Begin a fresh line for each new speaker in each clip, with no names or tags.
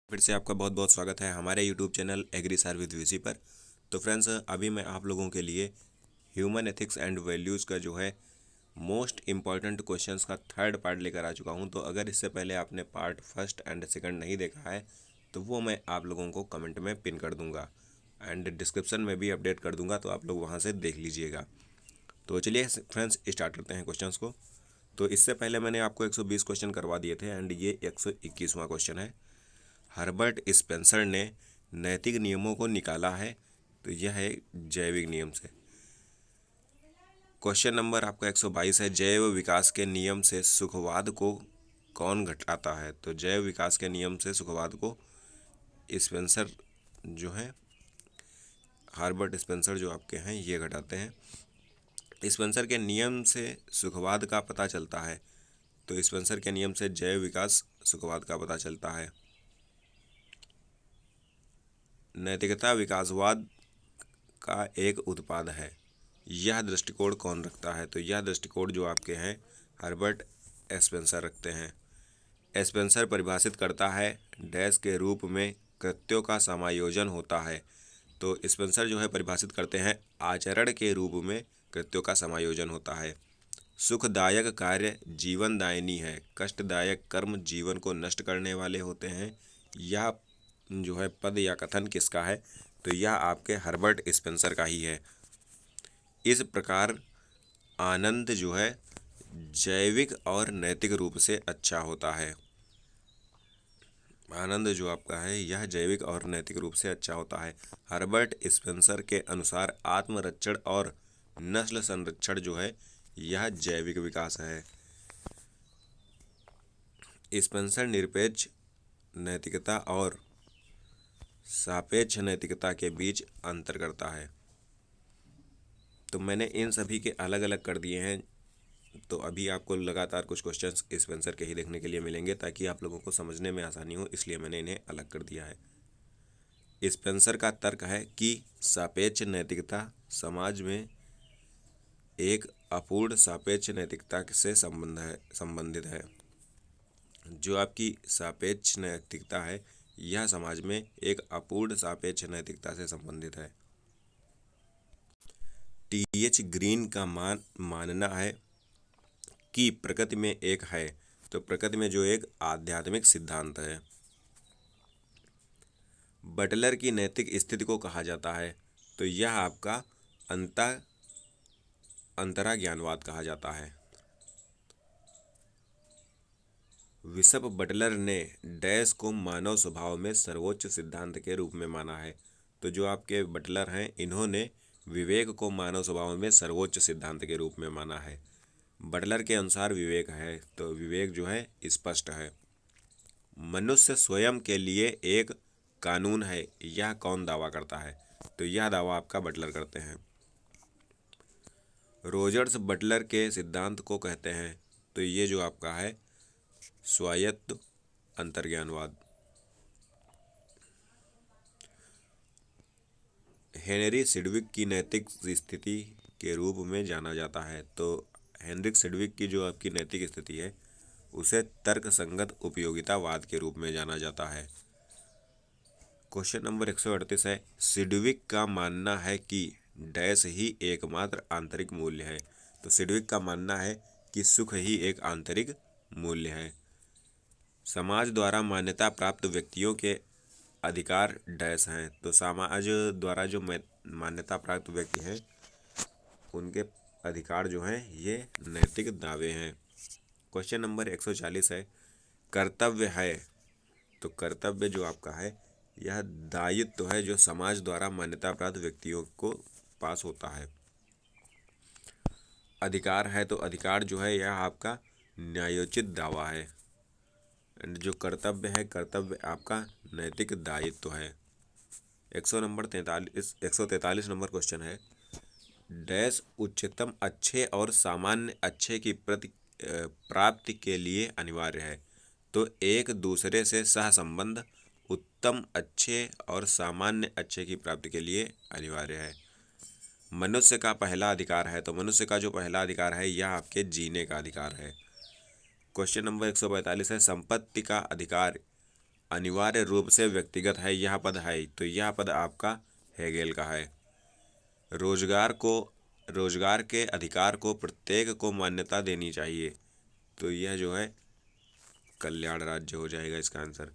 फिर से आपका बहुत बहुत स्वागत है हमारे यूट्यूब चैनल एग्री सार विद वीसी पर। तो फ्रेंड्स, अभी मैं आप लोगों के लिए ह्यूमन एथिक्स एंड वैल्यूज़ का जो है मोस्ट इम्पॉर्टेंट क्वेश्चंस का थर्ड पार्ट लेकर आ चुका हूं। तो अगर इससे पहले आपने पार्ट फर्स्ट एंड सेकंड नहीं देखा है तो वो मैं आप लोगों को कमेंट में पिन कर दूंगा एंड डिस्क्रिप्शन में भी अपडेट कर दूंगा, तो आप लोग वहाँ से देख लीजिएगा। तो चलिए फ्रेंड्स, स्टार्ट करते हैं क्वेश्चंस को। तो इससे पहले मैंने आपको 120 क्वेश्चन करवा दिए थे एंड ये 121वां क्वेश्चन है। हर्बर्ट स्पेंसर ने नैतिक नियमों को निकाला है, तो यह है जैविक नियम से। क्वेश्चन नंबर आपका 122 है, जैव विकास के नियम से सुखवाद को कौन घटाता है? तो जैव विकास के नियम से सुखवाद को स्पेंसर जो है, हर्बर्ट स्पेंसर जो आपके हैं, ये घटाते हैं। स्पेंसर के नियम से सुखवाद का पता चलता है, तो स्पेंसर के नियम से जैव विकास सुखवाद का पता चलता है। नैतिकता विकासवाद का एक उत्पाद है, यह दृष्टिकोण कौन रखता है? तो यह दृष्टिकोण जो आपके हैं हर्बर्ट स्पेंसर रखते हैं। स्पेंसर परिभाषित करता है डैश के रूप में कृत्यों का समायोजन होता है। तो स्पेंसर जो है परिभाषित करते हैं आचरण के रूप में कृत्यों का समायोजन होता है। सुखदायक कार्य जीवनदायिनी है, कष्टदायक कर्म जीवन को नष्ट करने वाले होते हैं। यह जो है पद या कथन किसका है? तो यह आपके हर्बर्ट स्पेंसर का ही है। इस प्रकार आनंद जो है जैविक और नैतिक रूप से अच्छा होता है। आनंद जो आपका है यह जैविक और नैतिक रूप से अच्छा होता है। हर्बर्ट स्पेंसर के अनुसार आत्मरक्षण और नस्ल संरक्षण जो है यह जैविक विकास है। स्पेंसर निरपेक्ष नैतिकता और सापेक्ष नैतिकता के बीच अंतर करता है। तो मैंने इन सभी के अलग अलग कर दिए हैं, तो अभी आपको लगातार कुछ क्वेश्चंस स्पेंसर के ही देखने के लिए मिलेंगे ताकि आप लोगों को समझने में आसानी हो, इसलिए मैंने इन्हें अलग कर दिया है। स्पेंसर का तर्क है कि सापेक्ष नैतिकता समाज में एक अपूर्ण सापेक्ष नैतिकता से संबंधित है। जो आपकी सापेक्ष नैतिकता है यह समाज में एक अपूर्ण सापेक्ष नैतिकता से संबंधित है। टी.एच. ग्रीन का मानना है कि प्रकृति में एक है, तो प्रकृति में जो एक आध्यात्मिक सिद्धांत है। बटलर की नैतिक स्थिति को कहा जाता है, तो यह आपका अंतरा ज्ञानवाद कहा जाता है। बिशप बटलर ने डैश को मानव स्वभाव में सर्वोच्च सिद्धांत के रूप में माना है। तो जो आपके बटलर हैं इन्होंने विवेक को मानव स्वभाव में सर्वोच्च सिद्धांत के रूप में माना है। बटलर के अनुसार विवेक है, तो विवेक जो है स्पष्ट है। मनुष्य स्वयं के लिए एक कानून है, यह कौन दावा करता है? तो यह दावा आपका बटलर करते हैं। रोजर्स बटलर के सिद्धांत को कहते हैं, तो ये जो आपका है स्वायत्त अंतर्ज्ञानवाद। हेनरी सिडविक की नैतिक स्थिति के रूप में जाना जाता है, तो हेनरिक सिडविक की जो आपकी नैतिक स्थिति है उसे तर्कसंगत उपयोगितावाद के रूप में जाना जाता है। क्वेश्चन नंबर 138 है, सिडविक का मानना है कि डैश ही एकमात्र आंतरिक मूल्य है। तो सिडविक का मानना है कि सुख ही एक आंतरिक मूल्य है। समाज द्वारा मान्यता प्राप्त व्यक्तियों के अधिकार डैश हैं। तो समाज द्वारा जो मान्यता प्राप्त व्यक्ति हैं उनके अधिकार जो हैं ये नैतिक दावे हैं। क्वेश्चन नंबर 140 है, कर्तव्य है। तो कर्तव्य जो आपका है यह दायित्व है जो समाज द्वारा मान्यता प्राप्त व्यक्तियों को पास होता है। अधिकार है, तो अधिकार जो है यह आपका न्यायोचित दावा है। जो कर्तव्य है, कर्तव्य आपका नैतिक दायित्व है। 143 नंबर क्वेश्चन है, डैश उच्चतम अच्छे और सामान्य अच्छे की प्राप्ति के लिए अनिवार्य है। तो एक दूसरे से सहसंबंध उत्तम अच्छे और सामान्य अच्छे की प्राप्ति के लिए अनिवार्य है। मनुष्य का पहला अधिकार है, तो मनुष्य का जो पहला अधिकार है यह आपके जीने का अधिकार है। क्वेश्चन नंबर 145 है, संपत्ति का अधिकार अनिवार्य रूप से व्यक्तिगत है, यह पद है, तो यह पद आपका हेगेल का है। रोजगार के अधिकार को प्रत्येक को मान्यता देनी चाहिए, तो यह जो है कल्याण राज्य हो जाएगा इसका आंसर।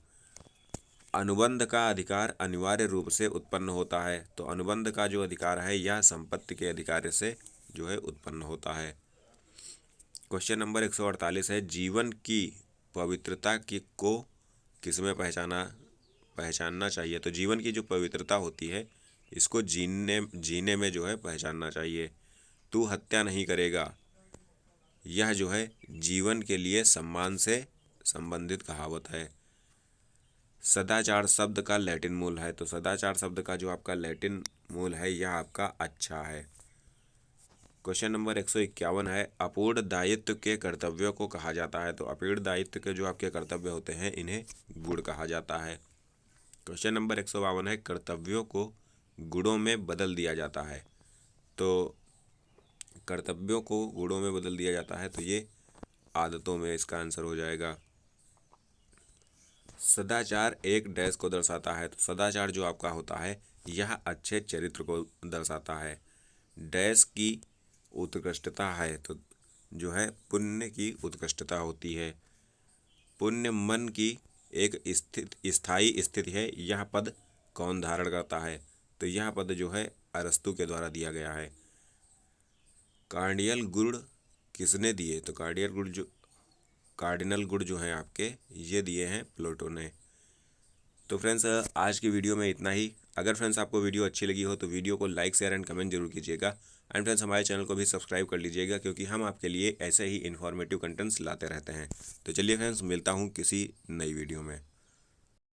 अनुबंध का अधिकार अनिवार्य रूप से उत्पन्न होता है, तो अनुबंध का जो अधिकार है यह संपत्ति के अधिकार से जो है उत्पन्न होता है। क्वेश्चन नंबर 148 है, जीवन की पवित्रता को किसमें पहचानना चाहिए। तो जीवन की जो पवित्रता होती है इसको जीने में जो है पहचानना चाहिए। तू हत्या नहीं करेगा, यह जो है जीवन के लिए सम्मान से संबंधित कहावत है। सदाचार शब्द का लैटिन मूल है, तो सदाचार शब्द का जो आपका लैटिन मूल है यह आपका अच्छा है। क्वेश्चन नंबर 151 है, अपूर्ण दायित्व के कर्तव्यों को कहा जाता है। तो अपूर्ण दायित्व के जो आपके कर्तव्य होते हैं इन्हें गुण कहा जाता है। क्वेश्चन नंबर 152 है, कर्तव्यों को गुणों में बदल दिया जाता है। तो कर्तव्यों को गुणों में बदल दिया जाता है, तो ये आदतों में इसका आंसर हो जाएगा। सदाचार एक डैश को दर्शाता है, तो सदाचार जो आपका होता है यह अच्छे चरित्र को दर्शाता है। डैश की उत्कृष्टता है, तो जो है पुण्य की उत्कृष्टता होती है। पुण्य मन की एक स्थायी स्थिति है, यह पद कौन धारण करता है। तो यह पद जो है अरस्तु के द्वारा दिया गया है। कार्डियल गुण किसने दिए। तो कार्डिनल गुण जो हैं आपके ये दिए हैं प्लेटो ने। तो फ्रेंड्स आज की वीडियो में इतना ही। अगर फ्रेंड्स आपको वीडियो अच्छी लगी हो तो वीडियो को लाइक शेयर एंड कमेंट जरूर कीजिएगा। एंड फ्रेंड्स हमारे चैनल को भी सब्सक्राइब कर लीजिएगा, क्योंकि हम आपके लिए ऐसे ही इन्फॉर्मेटिव कंटेंट्स लाते रहते हैं। तो चलिए फ्रेंड्स, मिलता हूँ किसी नई वीडियो में।